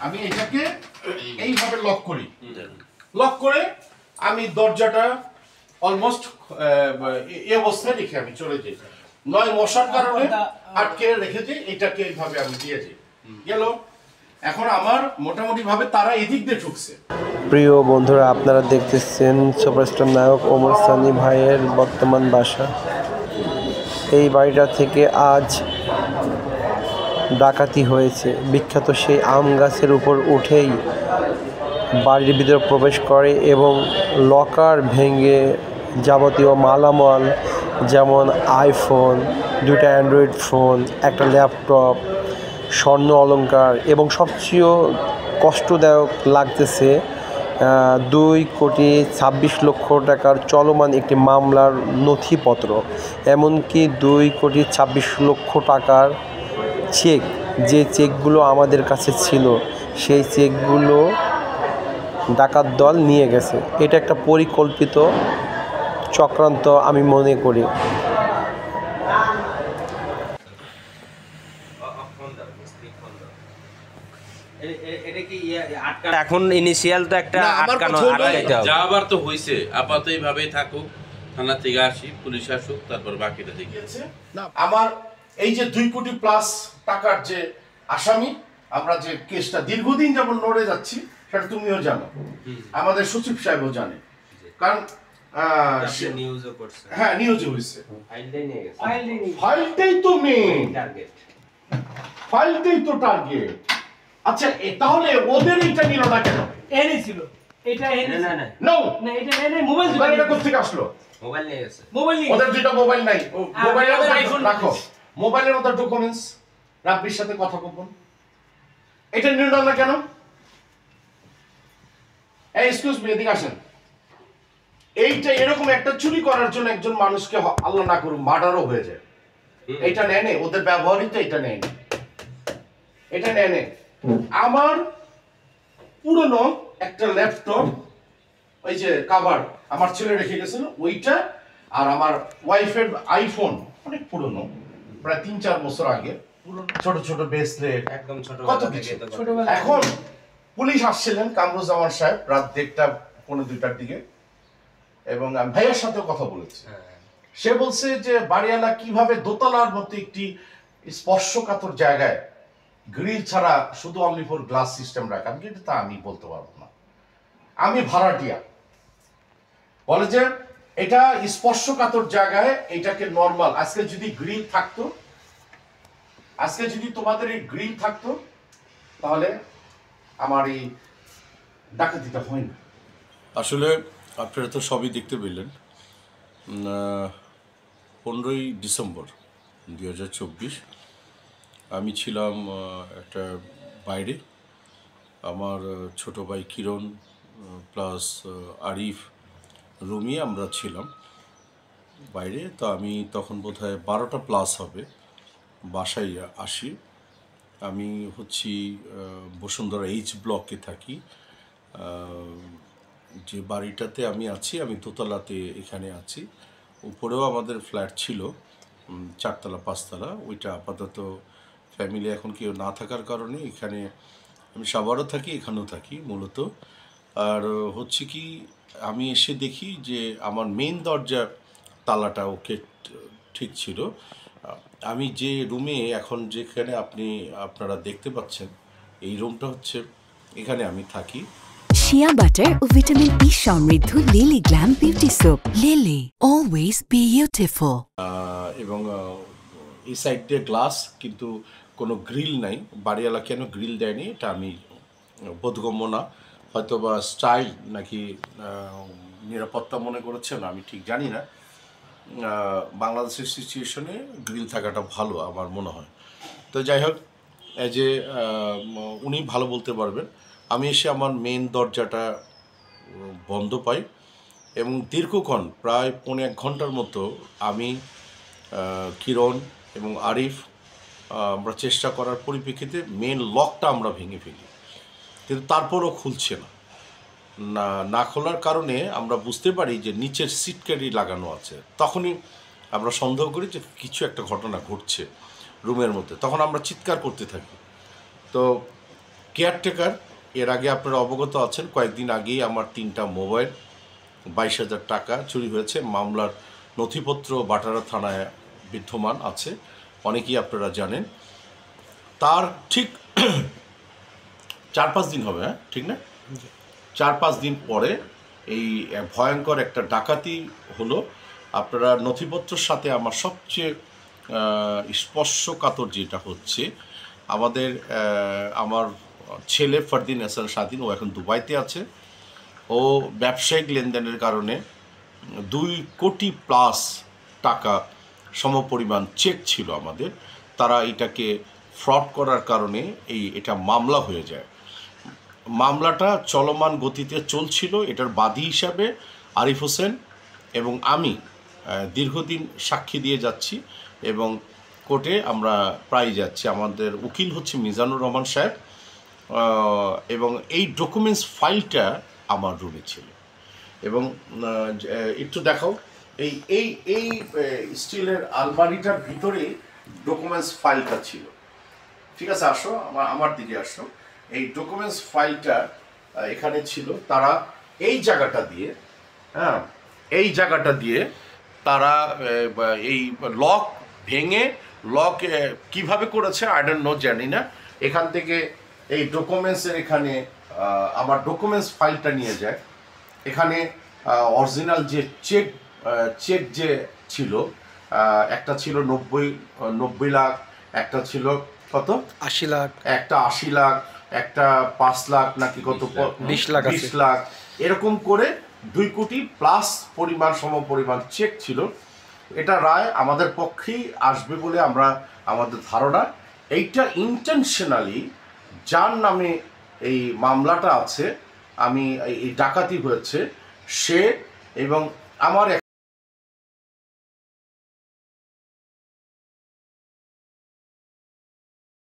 আমি এটাকে এইভাবে লক করি, লক করে আমি দরজাটা অলমোস্ট এই অবস্থায় রেখে আমি চলে যাই। নয় মশার কারণে আটকে রেখেছি, এটাকে এইভাবে আমি দিয়েছি গেল। এখন আমার মোটামুটি ভাবে তারা এদিক দিয়ে ঢুকছে। প্রিয় বন্ধুরা, আপনারা দেখতেছেন সুপারস্টার নায়ক ওমর সানি ভাইয়ের বর্তমান বাসা। এই বাড়িটা থেকে আজ ডাকাতি হয়েছে। বিখ্যাত সেই আম গাছের উপর উঠেই বাড়ির ভিতরে প্রবেশ করে এবং লকার ভেঙে যাবতীয় মালামাল যেমন আইফোন, দুইটা অ্যান্ড্রয়েড ফোন, একটা ল্যাপটপ, স্বর্ণ অলংকার এবং সবচেয়ে কষ্টদায়ক লাগতেছে 2,26,00,000 টাকার চলমান একটি মামলার নথিপত্র, এমনকি 2,26,00,000 টাকার চেক, যে চেকগুলো আমাদের কাছে ছিল সেই চেকগুলো ডাকাত দল নিয়ে গেছে। এটা একটা পরিকল্পিত চক্রান্ত আমি মনে করি। এখন ইনিশিয়াল তো একটা আটকানো যাবার তো হইছে, আপাতত এইভাবেই থাকুক, থানা থেকে আসি, পুলিশ আসুক, তারপর বাকিটা দেখি। আমার এই যে 2 কোটি প্লাস টাকার যে আসামি, আমরা যে কেসটা দীর্ঘদিন যেমন লড়ে যাচ্ছি সেটা তুমিও জানো, আমাদের সচিব সাহেবও জানে, কারণ নিউজও করছে। হ্যাঁ, নিউজে হয়েছে। ফাইলটাই নিয়ে গেছে। ফাইলটাই তো মেইন টার্গেট, ফাইলটাই তো টার্গেট। আচ্ছা, তাহলে ওদের এইটা নিল না কেন? এনেছিল এটা এনেছিল না না নো না, এটা এনে মোবাইল এটা কোথা থেকে আসলো? মোবাইল নিয়ে গেছে। মোবাইল নিয়ে ওদের দুটো মোবাইল নাই, মোবাইলের ওদের মধ্যে iPhone রাখো, মোবাইলের মধ্যে ডকুমেন্টস, রাব্বির সাথে কথা বলুন, এটা নিল না কেন? এই এক্সকিউজ মি, এদিকে আসেন। এইটা এরকম একটা চুরি করার জন্য একজন মানুষকে আল্লাহ না করুক মার্ডারও হয়ে যায়, এটা নেয় ওদের ব্যবহারই তো এটা নেয়, এটা নেয়। আমার পুরনো একটা ল্যাপটপ, ওই যে কাভার আমার ছেলে রেখে গেছিল ওইটা, আর আমার ওয়াইফের আইফোন অনেক পুরনো, প্রায় 3-4 বছর আগে, ছোট ছোট ব্রেসলেট, একদম ছোট কত কিছু। এখন পুলিশ আসছিলেন, কামরুজ্জামান সাহেব, রাত 1:30-1:45 দিকে, এবং আমি ভাইয়ের সাথেও কথা বলেছি। সে বলছে যে বাড়িওয়ালা কিভাবে দোতলার মতো একটি স্পর্শকাতর জায়গায় গ্রিল ছাড়া শুধু অনলি ফর গ্লাস সিস্টেম রাখা, কিন্তু তা আমি বলতে পারবো না, আমি ভাড়াটিয়া। বলে যে এটা স্পর্শকাতর জায়গায় এটাকে নরমাল, আজকে যদি গ্রিল থাকতো, আজকে যদি তোমাদের এই গ্রিল থাকতো, তাহলে আমার এই ডাকাতিটা হয় না। আসলে আপনারা তো সবই দেখতে পেলেন। 15ই ডিসেম্বর 2024 আমি ছিলাম একটা বাইরে, আমার ছোট ভাই কিরণ প্লাস আরিফ, রুমি, আমরা ছিলাম বাইরে। তো আমি তখন বোধহয় 12টা প্লাস হবে, বাসায় আসি। আমি হচ্ছি বসুন্ধরা H ব্লকে থাকি। যে বাড়িটাতে আমি আছি, আমি দোতলাতে এখানে আছি, উপরেও আমাদের ফ্ল্যাট ছিল 4তলা 5তলা, ওইটা আপাতত ফ্যামিলি এখন কেউ না থাকার কারণে এখানে আমি সবারও থাকি, এখানেও থাকি মূলত। আর হচ্ছে কি, আমি এসে দেখি যে আমার মেইন দরজা তালাটা ওকে ঠিক ছিল। আমি যে রুমে এখন, যেখানে আপনারা দেখতে পাচ্ছেন, এই রুমটা হচ্ছে, এখানে আমি থাকি। শিয়া বাটার ও ভিটামিন ই সমৃদ্ধ lily glam beauty soap. Lily, always beautiful. এবং এই সাইড দিয়ে গ্লাস, কিন্তু কোনো গ্রিল নাই। বাড়িওয়ালা কেন গ্রিল দেয়নি এটা আমি বোধগম্য না, হয়তো বা স্টাইল নাকি নিরাপত্তা মনে করেছেন, আমি ঠিক জানি না। বাংলাদেশের সিচুয়েশনে গ্রিল থাকাটা ভালো আমার মনে হয়। তো যাই হোক, এই যে উনি ভালো বলতে পারবেন, আমি এসে আমার মেন দরজাটা বন্ধ পাই এবং দীর্ঘক্ষণ, প্রায় 1.5 ঘন্টার মতো আমি, কিরণ এবং আরিফ, আমরা চেষ্টা করার পরিপ্রেক্ষিতে মেন লকটা আমরা ভেঙে ফেলি, কিন্তু তারপরও খুলছে না খোলার কারণে আমরা বুঝতে পারি যে নিচের সিটকারি লাগানো আছে। তখনই আমরা সন্দেহ করি যে কিছু একটা ঘটনা ঘটছে রুমের মধ্যে। তখন আমরা চিৎকার করতে থাকি। তো কেয়ারটেকার। এর আগে আপনারা অবগত আছেন, কয়েকদিন আগেই আমার 3টা মোবাইল, 22,000 টাকা চুরি হয়েছে। মামলার নথিপত্র বাটারা থানায় বিদ্যমান আছে, অনেকেই আপনারা জানেন। তার ঠিক 4-5 দিন হবে, হ্যাঁ ঠিক না, 4-5 দিন পরে এই ভয়ঙ্কর একটা ডাকাতি হলো। আপনারা নথিপত্রের সাথে আমার সবচেয়ে স্পর্শকাতর যেটা হচ্ছে, আমার ছেলে ফারদিন হাসান স্বাধীন, ও এখন দুবাইতে আছে। ও ব্যবসায়িক লেনদেনের কারণে 2 কোটি প্লাস টাকা সমপরিমাণ চেক ছিল আমাদের। তারা এটাকে ফ্রড করার কারণে এটা মামলা হয়ে যায়। মামলাটা চলমান গতিতে চলছিল। এটার বাদী হিসাবে আরিফ হোসেন এবং আমি দীর্ঘদিন সাক্ষী দিয়ে যাচ্ছি এবং কোর্টে আমরা প্রায় যাচ্ছি। আমাদের উকিল হচ্ছে মিজানুর রহমান সাহেব, এবং এই ডকুমেন্টস ফাইলটা আমার রুমে ছিল। এবং একটু দেখাও, এই এই এই স্টিলের আলমারিটার ভিতরে ডকুমেন্টস ফাইলটা ছিল। ঠিক আছে, আসো আমার দিকে আসো। এই ডকুমেন্টস ফাইলটা এখানে ছিল। তারা এই জায়গাটা দিয়ে, হ্যাঁ এই জায়গাটা দিয়ে তারা এই লক ভেঙে, লক কিভাবে করেছে আই ডোন্ট নো, জানি না। এখান থেকে এই ডকুমেন্টসের এখানে আমার ডকুমেন্টস ফাইলটা নিয়ে যায়। এখানে অরিজিনাল যে চেক যে ছিল, একটা ছিল 90 লাখ, একটা ছিল কত 80 লাখ, একটা 80 লাখ, একটা 5 লাখ নাকি কত 20 লাখ, 20 লাখ, এরকম করে 2 কোটি প্লাস সমপরিমাণ চেক ছিল। এটা রায় আমাদের পক্ষেই আসবে বলে আমাদের ধারণা। এইটা ইন্টেনশনালি যার নামে এই মামলাটা আছে, এই ডাকাতি হয়েছে সে, এবং আমার